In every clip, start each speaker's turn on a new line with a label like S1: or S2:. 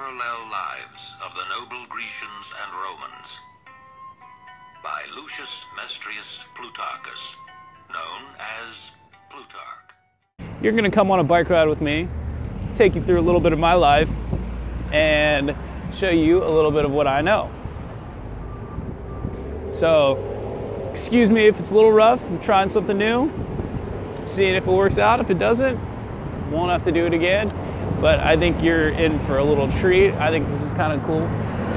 S1: Parallel Lives of the Noble Grecians and Romans by Lucius Mestrius Plutarchus, known as Plutarch.
S2: You're going to come on a bike ride with me, take you through a little bit of my life, and show you a little bit of what I know. So, excuse me if it's a little rough. I'm trying something new, seeing if it works out. If it doesn't, won't have to do it again. But I think you're in for a little treat. I think this is kind of cool.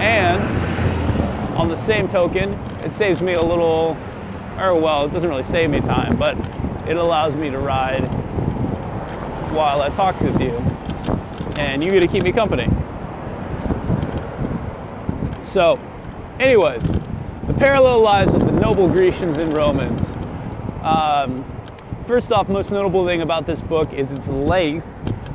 S2: And on the same token, it saves me a little, or well, it doesn't really save me time, but it allows me to ride while I talk with you. And you get to keep me company. So, anyways, the parallel lives of the noble Grecians and Romans. First off, most notable thing about this book is its length.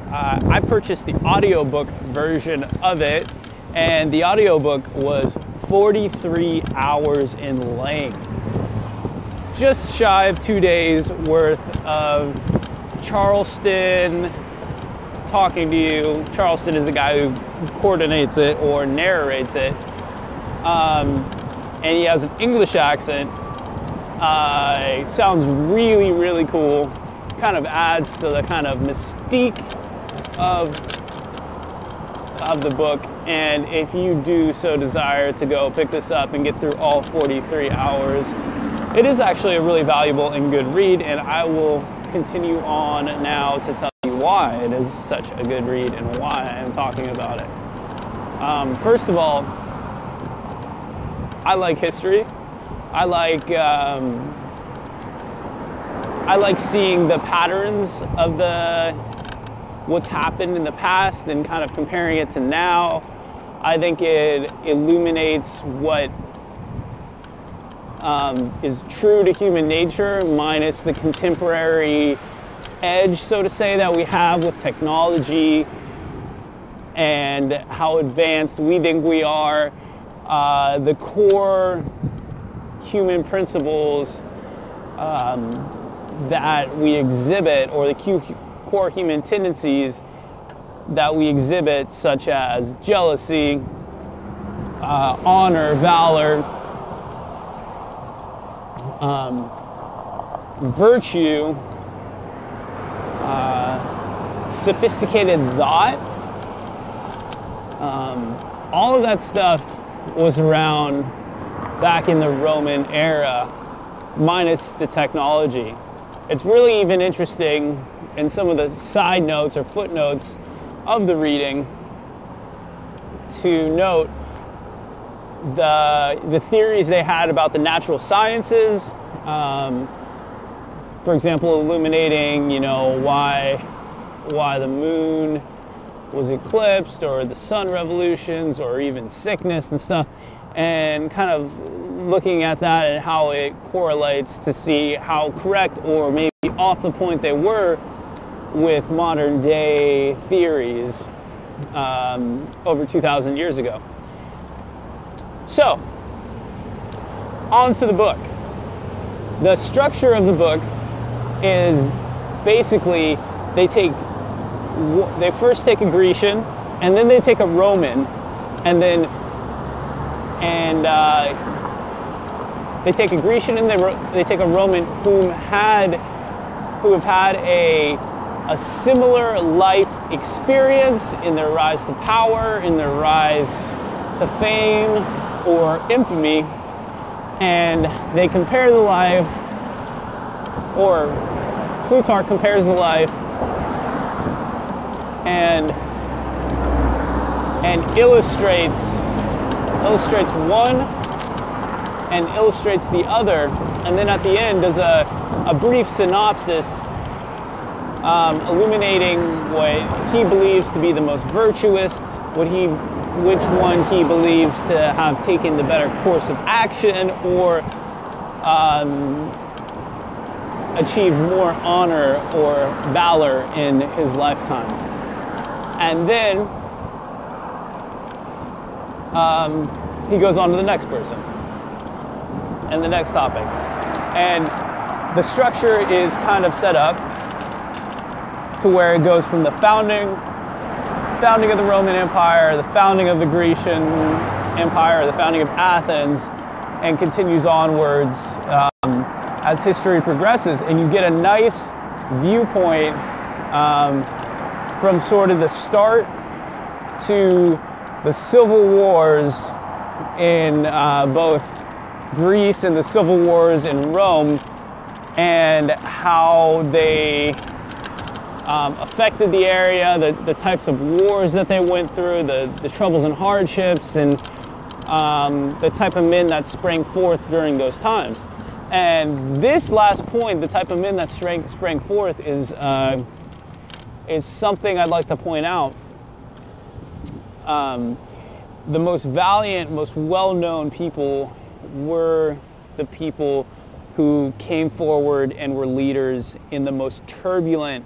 S2: I purchased the audiobook version of it, and the audiobook was 43 hours in length. Just shy of 2 days worth of Charleston talking to you. Charleston is the guy who coordinates it or narrates it. And he has an English accent. Sounds really, really cool. Kind of adds to the kind of mystique of the book. And if you do so desire to go pick this up and get through all 43 hours, it is actually a really valuable and good read, and I will continue on now to tell you why it is such a good read and why I am talking about it. First of all, I like history. I like seeing the patterns of what's happened in the past and kind of comparing it to now. I think it illuminates what is true to human nature minus the contemporary edge, so to say, that we have with technology and how advanced we think we are. The core human principles that we exhibit, or the core human tendencies that we exhibit, such as jealousy, honor, valor, virtue, sophisticated thought, all of that stuff was around back in the Roman era, minus the technology. It's really even interesting in some of the side notes or footnotes of the reading to note the theories they had about the natural sciences. For example, illuminating, why the moon was eclipsed, or the sun revolutions, or even sickness and stuff, and kind of looking at that and how it correlates to see how correct or maybe off the point they were with modern day theories over 2,000 years ago. So, on to the book. The structure of the book is basically they first take a Grecian, and then they take a Roman, and they take a Grecian and they take a Roman who have had a similar life experience in their rise to power, in their rise to fame or infamy, and they compare the life, or Plutarch compares the life and illustrates one and illustrates the other, and then at the end does a brief synopsis illuminating what he believes to be the most virtuous, which one he believes to have taken the better course of action, or achieved more honor or valor in his lifetime. And then he goes on to the next person and the next topic. And the structure is kind of set up to where it goes from the founding founding of the Roman Empire, the founding of the Grecian Empire, the founding of Athens, and continues onwards as history progresses. And you get a nice viewpoint from sort of the start to the civil wars in both Greece and the civil wars in Rome, and how they affected the area, the types of wars that they went through, the troubles and hardships, and the type of men that sprang forth during those times. And this last point, the type of men that sprang forth, is something I'd like to point out. The most valiant, most well-known people were the people who came forward and were leaders in the most turbulent,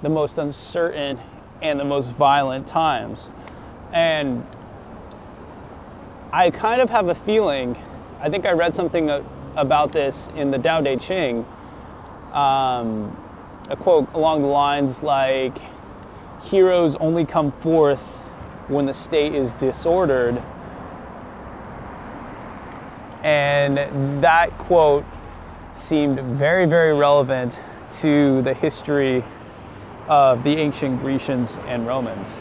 S2: the most uncertain, and the most violent times. And I kind of have a feeling, I think I read something about this in the Tao Te Ching, a quote along the lines like, heroes only come forth when the state is disordered. And that quote seemed very, very relevant to the history of the ancient Grecians and Romans.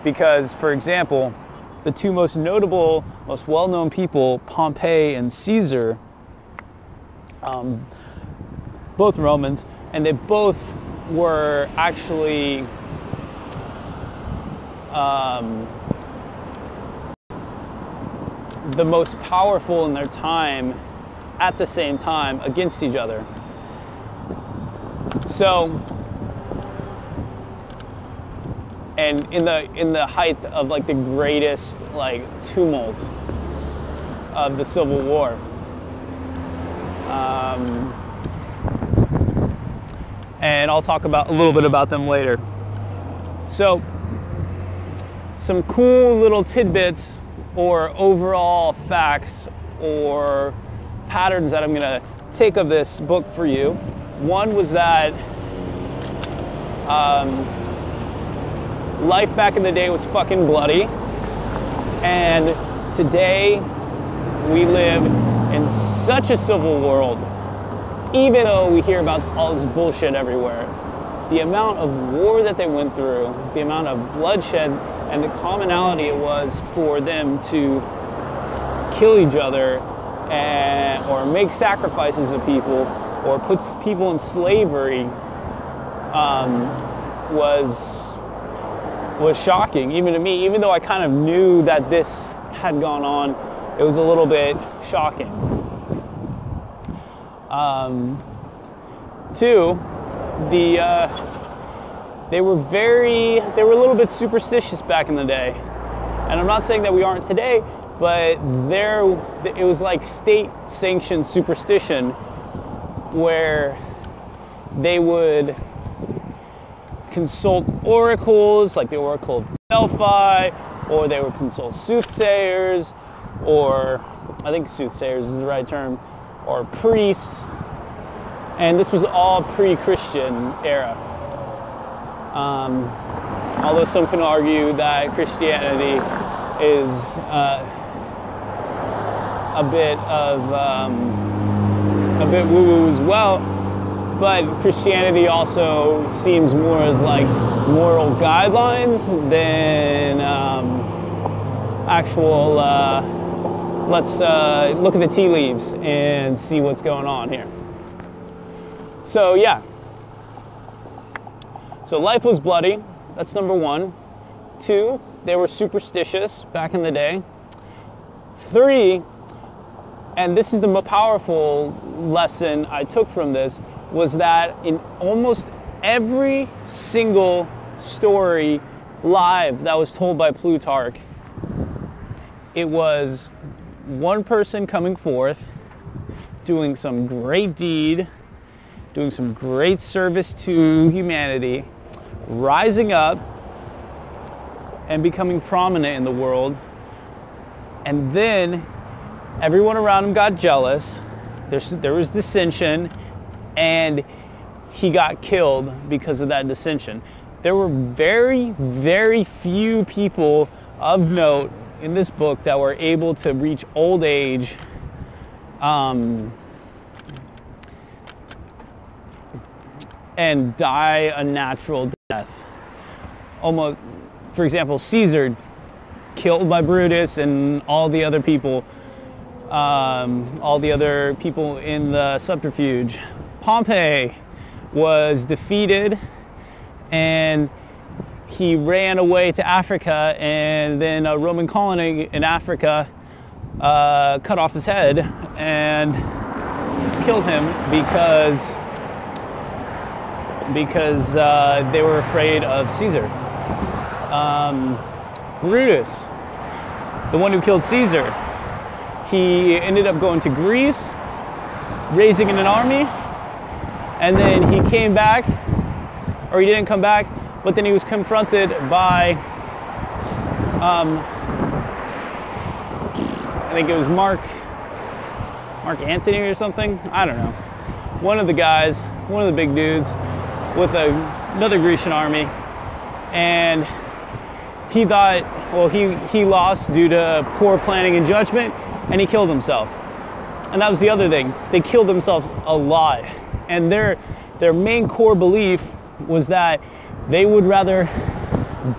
S2: Because, for example, the two most notable, most well-known people, Pompey and Caesar, both Romans, and they both were actually the most powerful in their time at the same time against each other. So, and in the height of like the greatest like tumult of the Civil War. And I'll talk about a little bit about them later. So, some cool little tidbits or overall facts or patterns that I'm going to take of this book for you. One was that life back in the day was fucking bloody, and today we live in such a civil world, even though we hear about all this bullshit everywhere. The amount of war that they went through, the amount of bloodshed, and the commonality it was for them to kill each other or make sacrifices of people or put people in slavery was shocking, even to me. Even though I kind of knew that this had gone on, it was a little bit shocking. Two, they were a little bit superstitious back in the day. And I'm not saying that we aren't today, but it was like state-sanctioned superstition where they would consult oracles, like the Oracle of Delphi, or they would consult soothsayers, or I think soothsayers is the right term, or priests. And this was all pre-Christian era. Although some can argue that Christianity is a bit woo-woo as well, but Christianity also seems more as like moral guidelines than actual. Let's look at the tea leaves and see what's going on here. So yeah. So life was bloody. That's number one. Two, they were superstitious back in the day. Three, and this is the most powerful lesson I took from this, was that in almost every single story live that was told by Plutarch, it was one person coming forth, doing some great deed, doing some great service to humanity, rising up and becoming prominent in the world, and then everyone around him got jealous, there was dissension, and he got killed because of that dissension. there were very, very few people of note in this book that were able to reach old age and die a natural death. Almost, for example, Caesar, killed by Brutus and all the other people in the subterfuge. Pompey was defeated and he ran away to Africa, and then a Roman colony in Africa cut off his head and killed him because they were afraid of Caesar. Brutus, the one who killed Caesar, he ended up going to Greece, raising an army, and then he came back, or he didn't come back, but then he was confronted by, I think it was Mark Antony or something, I don't know. One of the guys, one of the big dudes, with another Grecian army, and he thought, well, he lost due to poor planning and judgment, and he killed himself. And that was the other thing. They killed themselves a lot. And their main core belief was that they would rather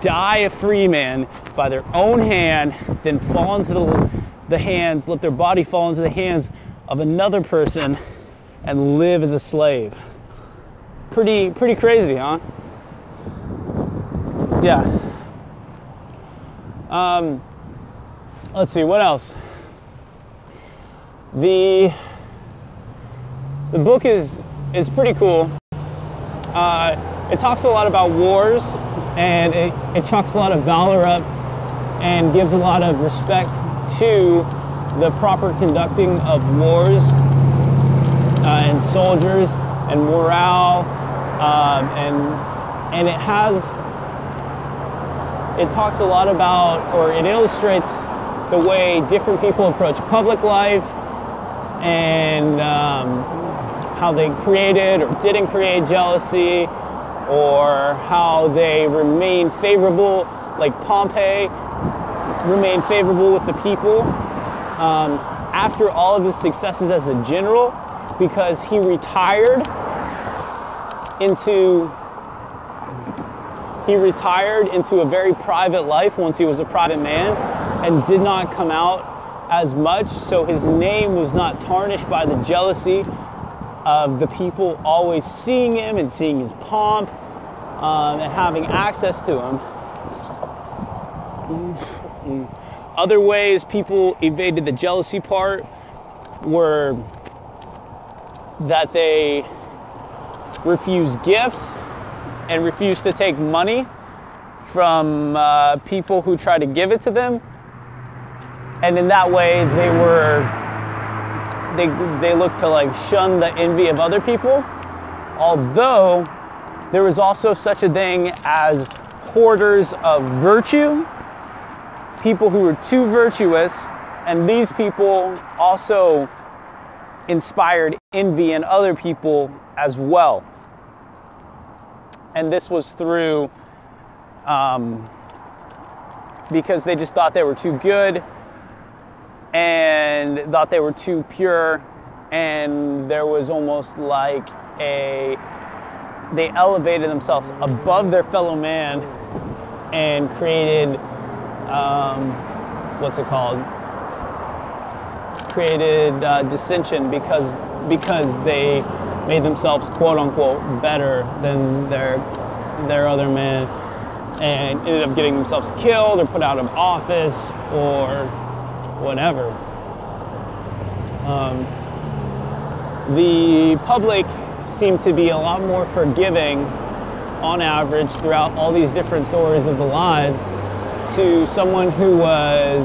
S2: die a free man by their own hand than fall into the hands, let their body fall into the hands of another person and live as a slave. Pretty crazy, huh? Yeah. Let's see, what else? The book is pretty cool. It talks a lot about wars, and it chalks a lot of valor up and gives a lot of respect to the proper conducting of wars and soldiers and morale, and it talks a lot about, or it illustrates the way different people approach public life and how they created or didn't create jealousy, or how they remain favorable, like Pompey remained favorable with the people after all of his successes as a general, because he retired into a very private life once he was a private man, and did not come out as much, so his name was not tarnished by the jealousy of the people always seeing him and seeing his pomp and having access to him. Other ways people evaded the jealousy part were that they refused gifts and refused to take money from people who tried to give it to them, and in that way they looked to like shun the envy of other people. Although there was also such a thing as hoarders of virtue, people who were too virtuous, and these people also inspired envy in other people as well. And this was through because they just thought they were too good and thought they were too pure, and there was almost like they elevated themselves above their fellow man and created created dissension because they made themselves quote unquote better than their other man, and ended up getting themselves killed or put out of office or whatever. The public seemed to be a lot more forgiving on average throughout all these different stories of the lives to someone who was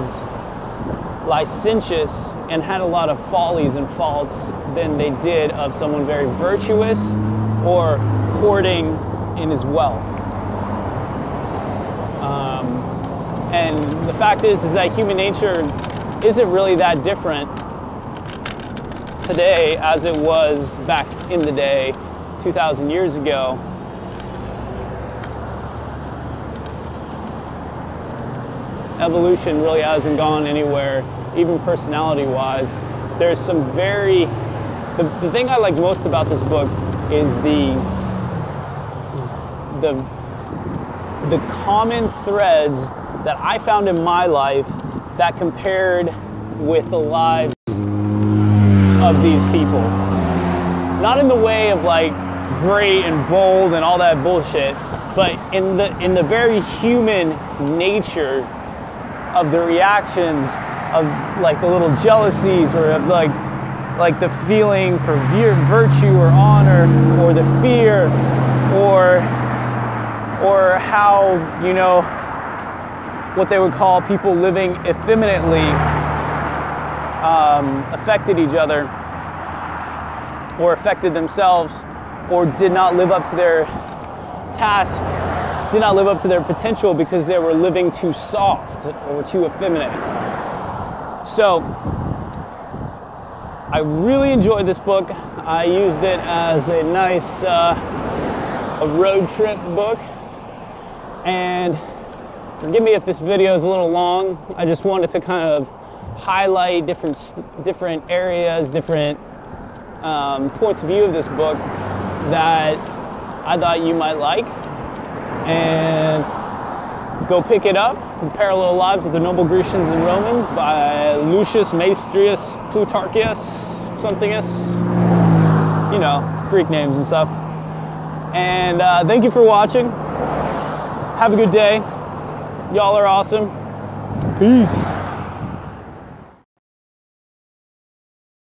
S2: licentious and had a lot of follies and faults than they did of someone very virtuous or hoarding in his wealth. And the fact is that human nature isn't really that different today as it was back in the day 2,000 years ago. evolution really hasn't gone anywhere, even personality-wise. There's some very... The thing I like most about this book is the common threads that I found in my life that compared with the lives of these people. Not in the way of like great and bold and all that bullshit, but in the very human nature of the reactions of like the little jealousies, or of like the feeling for virtue or honor, or the fear, or how, you know, what they would call people living effeminately affected each other, or affected themselves, or did not live up to their task, did not live up to their potential because they were living too soft or too effeminate. So I really enjoyed this book. I used it as a nice a road trip book. And forgive me if this video is a little long. I just wanted to kind of highlight different areas, different points of view of this book that I thought you might like. And go pick it up, The Parallel Lives of the Noble Grecians and Romans by Lucius Maestrius Plutarchus, something-is, you know, Greek names and stuff. And thank you for watching. Have a good day. Y'all are awesome. Peace.